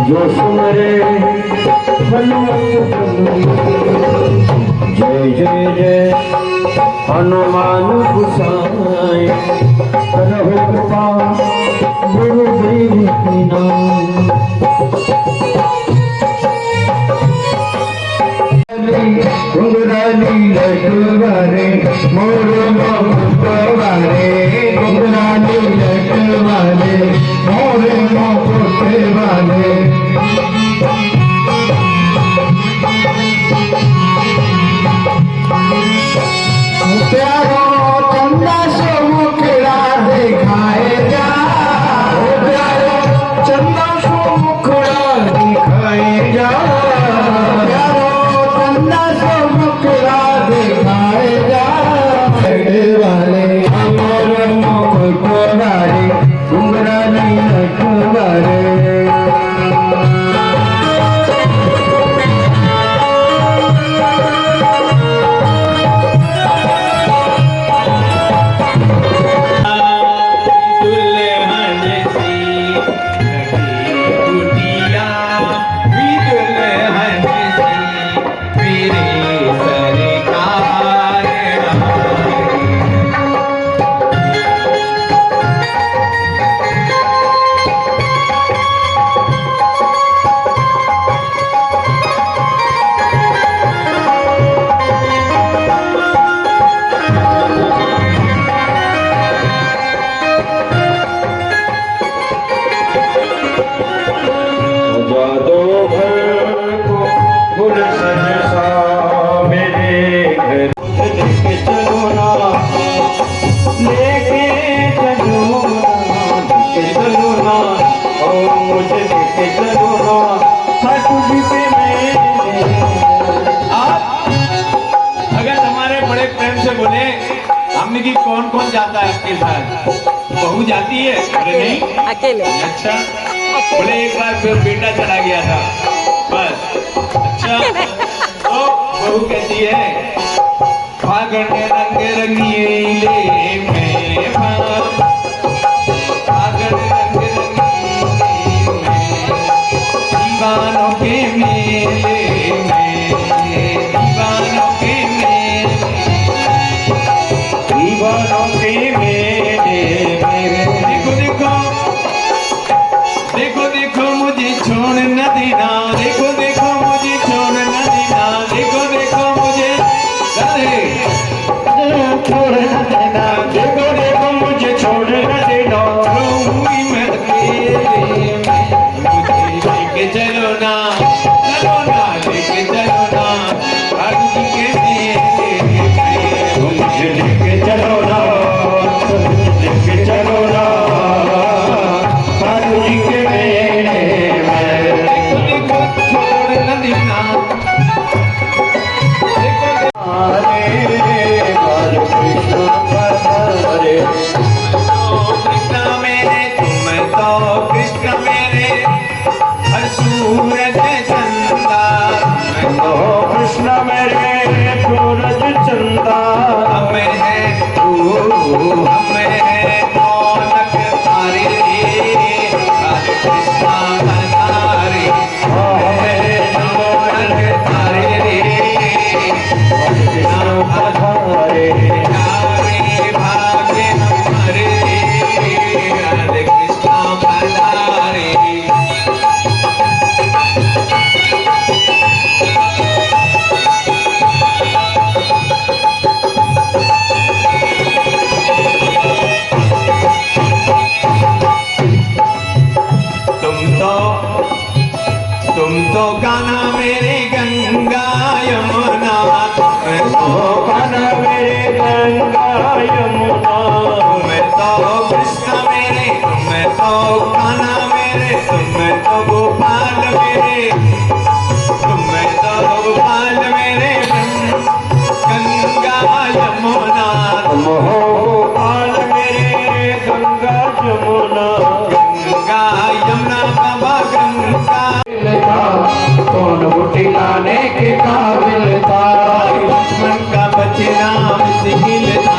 जो सुमरे जय जय जय हनुमान गुसाई करहु कृपा गुरुदेव की नाम। घुंघराली लटवारे मोर मुकुटवारे, घुंघराली लटवारे मोर मुकुटवारे। प्यारो चंदा से मुखड़ा देखा बहू जाती है? अरे नहीं, अकेले अच्छा। बोले एक बार फिर बेटा चला गया था बस। अच्छा, तो बहू कहती है फागण रंग रंगीले में फागण रंग रंगीले में दीवानों के मेले में, दीवानों के मेले, दीवानों के मेले में। देखो देखो देखो देखो मुझे छोड़ न देना, देखो देखो मुझे छोड़ न देना, देखो देखो मुझे छोड़ न देना, देखो देखो मुझे छोड़ न देना, रहूंगी मैं अकेले में। मुझे लेके चलो ना, चलो ना, लेके चलो ना आरती के मेले में। मुझे लेके चलो ना, लेके चलो ना साधु जी के मेले में। देखो देखो छोड़ न देना, देखो हरे हरे कृष्ण हरे कृष्ण मेरे तुम तो कृष्ण मेरे हर सूरज चंदा। ओ कृष्ण मेरे सूरज चंदा, हमें है तू हमें है रौनक तारे हरे कृष्ण हरे हमें रौनक तारे कृष्ण हरे हरे भाग्य हमारे हरे कृष्ण हरे। तुम तो गाना मेरे गंगा यमुना, ओ गाना मेरे गंगा यमुना, मैं तो कृष्ण मेरे, मैं तो गाना मेरे, मैं तो गोपाल मेरे, मैं तो गोपाल मेरे गंगा यमुना। मोहो गोपाल मेरे गंगा यमुना, गंगा यमुना बाबा गंगा कौन बूटी लाने के काबिल था, लक्ष्मण का बचना मुश्किल था,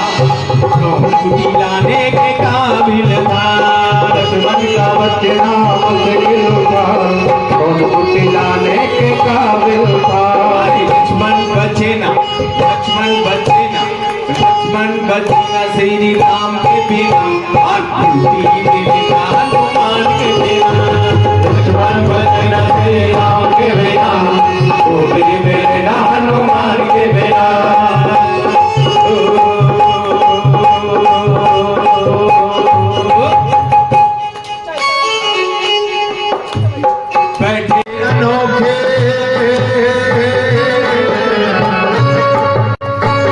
तो बूटी लाने के काबिल था। लक्ष्मण का बचना मुश्किल था, कौन बूटी लाने के काबिल था। लक्ष्मण बचना, लक्ष्मण बचना, लक्ष्मण बचना श्री राम के बिना, और बूटी मिला हनुमान के बिना। लक्ष्मण बचना श्री राम के बिना, वो भी मिलेगा हनुमान के बिना। बैठे अनोखे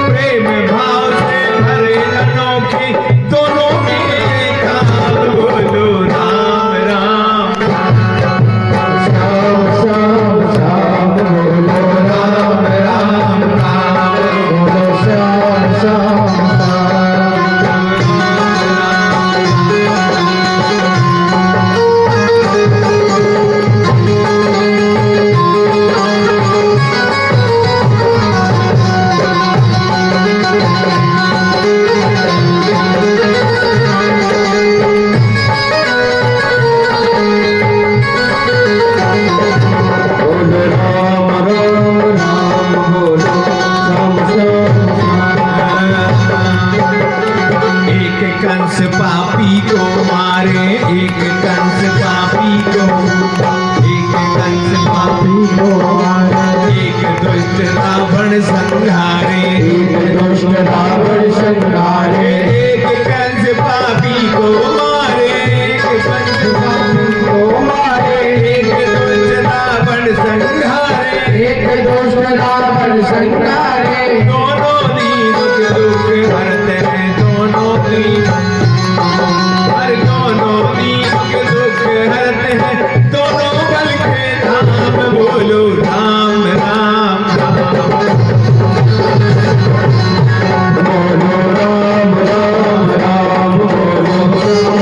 प्रेम भाव से भरे अनोखे दोनों में काल बोलो राम राम। श्याम श्याम श्याम बोलो राम राम राम, बोलो श्याम श्याम श्याम। बोलो राम राम राम, बोलो श्याम श्याम श्याम। एक कंस पापी को मारे, एक कंस पापी को, एक कंस पापी को मारे, एक दुष्ट रावण संहारे, एक दुष्ट रावण संहारे, एक कंस पापी को मारे, एक कंस पापी को मारे, एक दुष्ट रावण संहारे, एक दुष्ट रावण संहारे। दोनों दी दुख दुख हरते हैं, दोनों दी हर दोनों दी दुख दुख हरते हैं, दोनों बल के धाम बोलो राम राम राम। बोलो राम राम राम, बोलो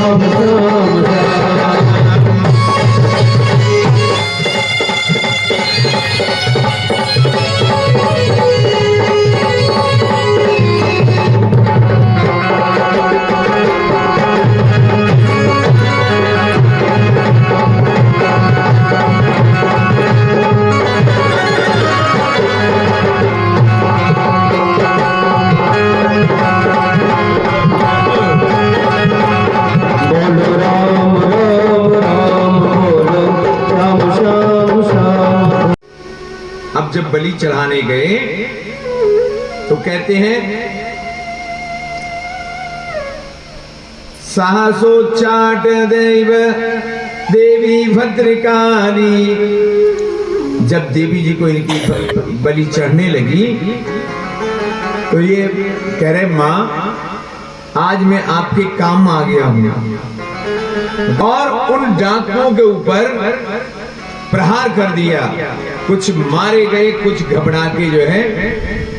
बलि चढ़ाने गए तो कहते हैं सहसोच्चाट देव देवी भद्रकाली। जब देवी जी को इनकी बलि चढ़ने लगी तो ये कह रहे माँ आज मैं आपके काम आ गया हूं। और उन डाकुओं के ऊपर प्रहार कर दिया। कुछ मारे गए, कुछ घबरा के जो है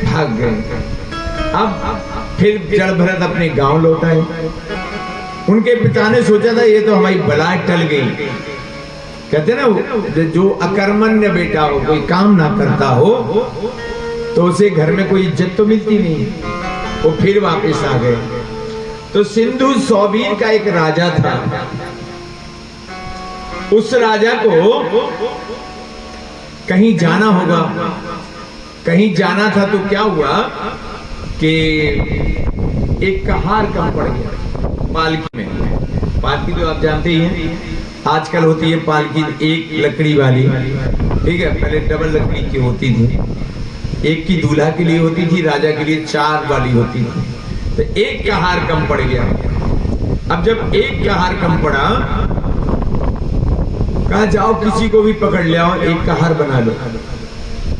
भाग गए। अब फिर जड़ भरत अपने गांव लौट आए। उनके पिता ने सोचा था ये तो हमारी बलाय टल गई। कहते ना जो अकर्मण्य बेटा हो, कोई काम ना करता हो तो उसे घर में कोई इज्जत तो मिलती नहीं। वो फिर वापस आ गए। तो सिंधु सौबीर का एक राजा था। उस राजा को कहीं जाना होगा। कहीं जाना था तो क्या हुआ कि एक कहार कम पड़ गया पालकी में। पालकी तो आप जानते ही हैं, आजकल होती है पालकी एक लकड़ी वाली, ठीक है। पहले डबल लकड़ी की होती थी। एक की दूल्हा के लिए होती थी, राजा के लिए 4 वाली होती थी। तो एक का हार कम पड़ गया। अब जब एक का हार कम पड़ा, कहा जाओ किसी को भी पकड़ ले आओ, एक का हार बना लो।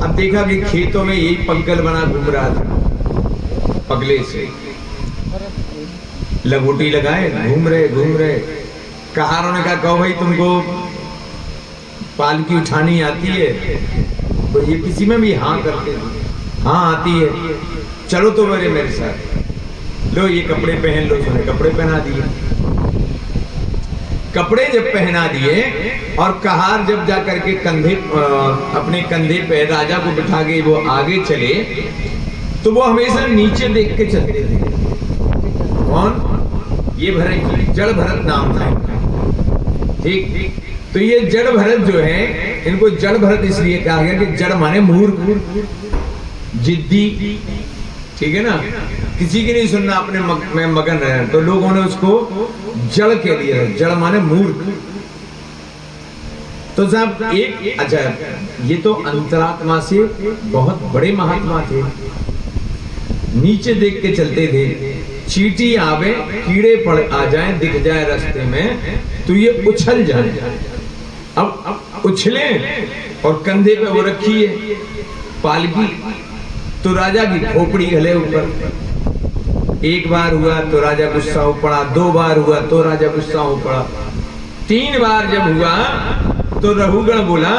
अब देखा कि खेतों में यही पगल बना घूम रहा था। पगले से लगोटी लगाए घूम रहे। कहारों ने कहा कहो भाई तुमको पालकी उठानी आती है? तो ये किसी में भी हाँ करते हैं। हाँ आती है, चलो तो मेरे साथ। लो ये कपड़े पहन लो। उसने कपड़े पहना दिए। कपड़े जब पहना दिए और कहार जब जा करके कंधे अपने कंधे पे राजा को बिठा के वो आगे चले तो वो हमेशा नीचे देख के चलते थे। कौन? ये भरत, जड़ भरत नाम था। ठीक। तो ये जड़ भरत जो है, इनको जड़ भरत इसलिए कहा गया कि जड़ माने मूर्ख, जिद्दी, ठीक है ना। किसी की नहीं सुनना, अपने में मगन रहे। तो लोगों ने उसको जड़ कह दिया। जड़ माने मूर्ख। तो साहब एक अच्छा, ये तो अंतरात्मा से बहुत बड़े महात्मा थे। नीचे देख के चलते थे। चींटी आवे, कीड़े पड़ आ जाए, दिख जाए रास्ते में तो ये उछल जाए। अब उछले और कंधे पे वो रखी है पालकी, तो राजा की खोपड़ी गले ऊपर। एक बार हुआ तो राजा गुस्सा हो पड़ा, 2 बार हुआ तो राजा गुस्सा हो पड़ा, 3 बार जब हुआ तो रघुगण बोला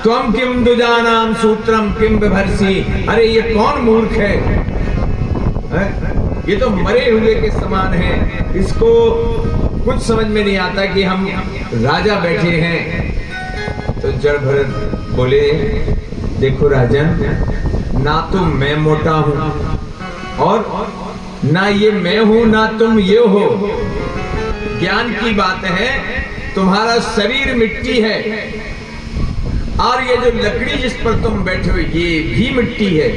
त्वम किम दुजानाम सूत्रम किम बिभर्षि। अरे ये कौन मूर्ख है? ये तो मरे हुए के समान है। इसको कुछ समझ में नहीं आता कि हम राजा बैठे हैं। तो जड़ भरत बोले देखो राजन, ना तो मैं मोटा हूं और ना ये मैं हूं, ना तुम ये हो। ज्ञान की बात है, तुम्हारा शरीर मिट्टी है और ये जो लकड़ी जिस पर तुम बैठे हो ये भी मिट्टी है।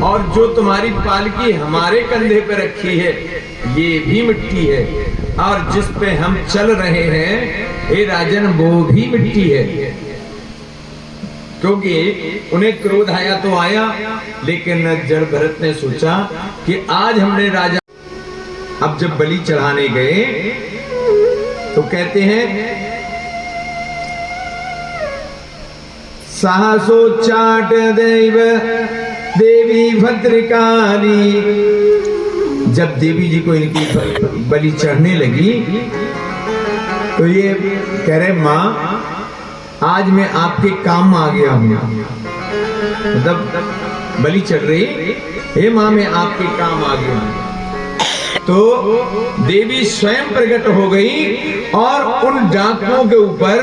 और जो तुम्हारी पालकी हमारे कंधे पे रखी है ये भी मिट्टी है। और जिस पे हम चल रहे हैं हे राजन वो भी मिट्टी है। क्योंकि उन्हें क्रोध आया तो आया, लेकिन जड़ भरत ने सोचा कि आज हमने राजा। अब जब बलि चढ़ाने गए तो कहते हैं सहसोच्चाट देव देवी भद्रकाली। जब देवी जी को इनकी बलि चढ़ने लगी तो ये कह रहे माँ आज मैं आपके काम आ गया हूं। मतलब बलि चढ़ रही, हे माँ मैं आपके काम आ गया हूं। तो देवी स्वयं प्रकट हो गई और उन डाकुओं के ऊपर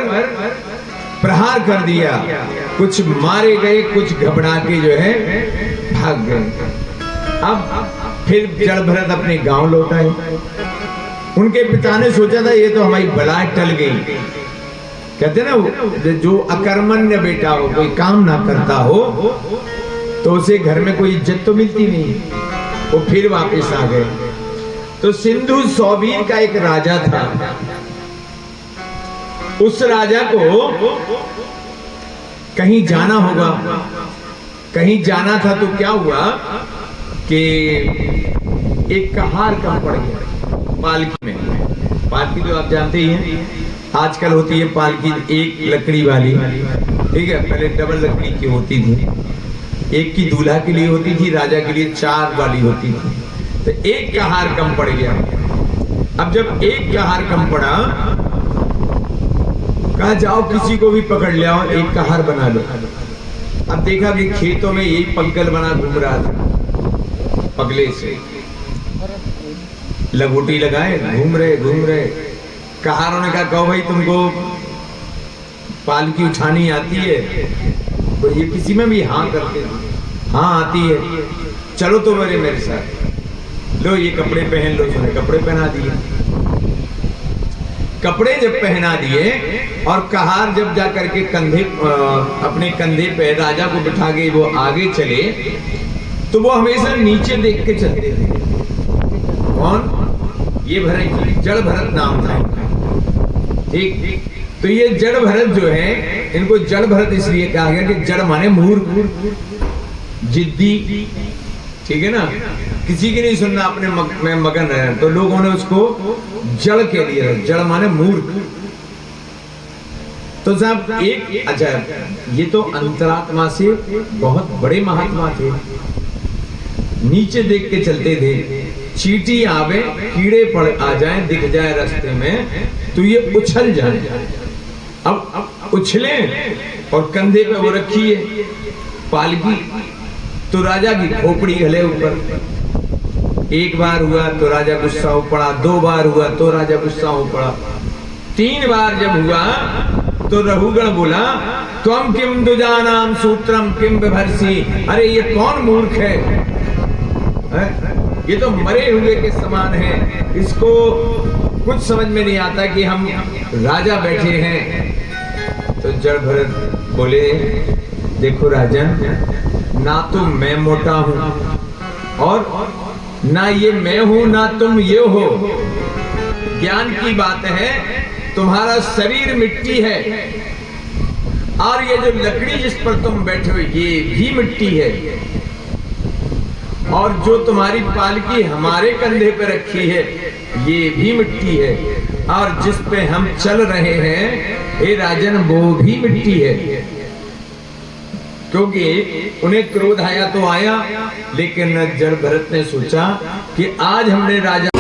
प्रहार कर दिया। कुछ मारे गए, कुछ घबरा के जो है भाग गए। अब फिर जड़ भरत अपने गांव लौट आए। उनके पिता ने सोचा था ये तो हमारी बलाय टल गई। कहते ना जो अकर्मण्य बेटा हो, कोई काम ना करता हो तो उसे घर में कोई इज्जत तो मिलती नहीं। वो फिर वापस आ गए। तो सिंधु सौबीर का एक राजा था। उस राजा को कहीं जाना होगा, कहीं जाना था तो क्या हुआ कि एक कहार कम पड़ गया पालकी में। पालकी तो आप जानते ही हैं, आजकल होती है पालकी एक लकड़ी वाली, ठीक है, पहले डबल लकड़ी की होती थी, एक की दूल्हा के लिए होती थी, राजा के लिए 4 वाली होती थी। तो एक कहार कम पड़ गया। अब जब एक कहार कम पड़ा, कहा जाओ किसी को भी पकड़ ले आओ, एक कहार बना लो। अब देखा कि खेतों में यही पगल बना घूम रहा था, पगले से लगोटी लगाए घूम रहे। कहारों ने कहा, कहो भाई तुमको पालकी उठानी आती है? तो ये किसी में भी हाँ करते थे, हाँ आती है, चलो तो मेरे साथ, लो ये कपड़े पहन लो। उसने कपड़े पहना दिए। कपड़े जब पहना दिए और कहार जब जा करके कंधे अपने कंधे पे राजा को बिठा के वो आगे चले, तो वो हमेशा नीचे देख के चलते थे। कौन? ये भरत, जड़ भरत नाम था इनका, ठीक। तो ये जड़ भरत जो है, इनको जड़ भरत इसलिए कहा गया कि जड़ माने मूर्ख, जिद्दी, ठीक है ना, किसी की नहीं सुनना, अपने में मगन रहे, तो लोगों ने उसको जड़ के दिया। जड़ माने मूर्ख। तो साहब एक, अच्छा ये तो अंतरात्मा से बहुत बड़े महात्मा थे, नीचे देख के चलते थे। चींटी आवे, कीड़े पड़ आ जाए, दिख जाए रास्ते में, तो ये उछल जाए। अब उछले और कंधे पे वो रखी है पालकी, तो राजा की खोपड़ी गले ऊपर। एक बार हुआ तो राजा गुस्सा हो पड़ा, 2 बार हुआ तो राजा गुस्सा हो पड़ा, 3 बार जब हुआ तो रघुगण बोला, त्वम किम दुजानाम सूत्रम किम बिभर्षि। अरे ये कौन मूर्ख है? ये तो मरे हुए के समान है, इसको कुछ समझ में नहीं आता कि हम राजा बैठे हैं। तो जड़ भरत बोले, देखो राजन, ना तो मैं मोटा हूं और ना ये मैं हूं, ना तुम ये हो। ज्ञान की बात है, तुम्हारा शरीर मिट्टी है और ये जो लकड़ी जिस पर तुम बैठे हो ये भी मिट्टी है, और जो तुम्हारी पालकी हमारे कंधे पे रखी है ये भी मिट्टी है, और जिस पे हम चल रहे हैं हे राजन वो भी मिट्टी है। क्योंकि उन्हें क्रोध आया तो आया, लेकिन जड़ भरत ने सोचा कि आज हमने राजा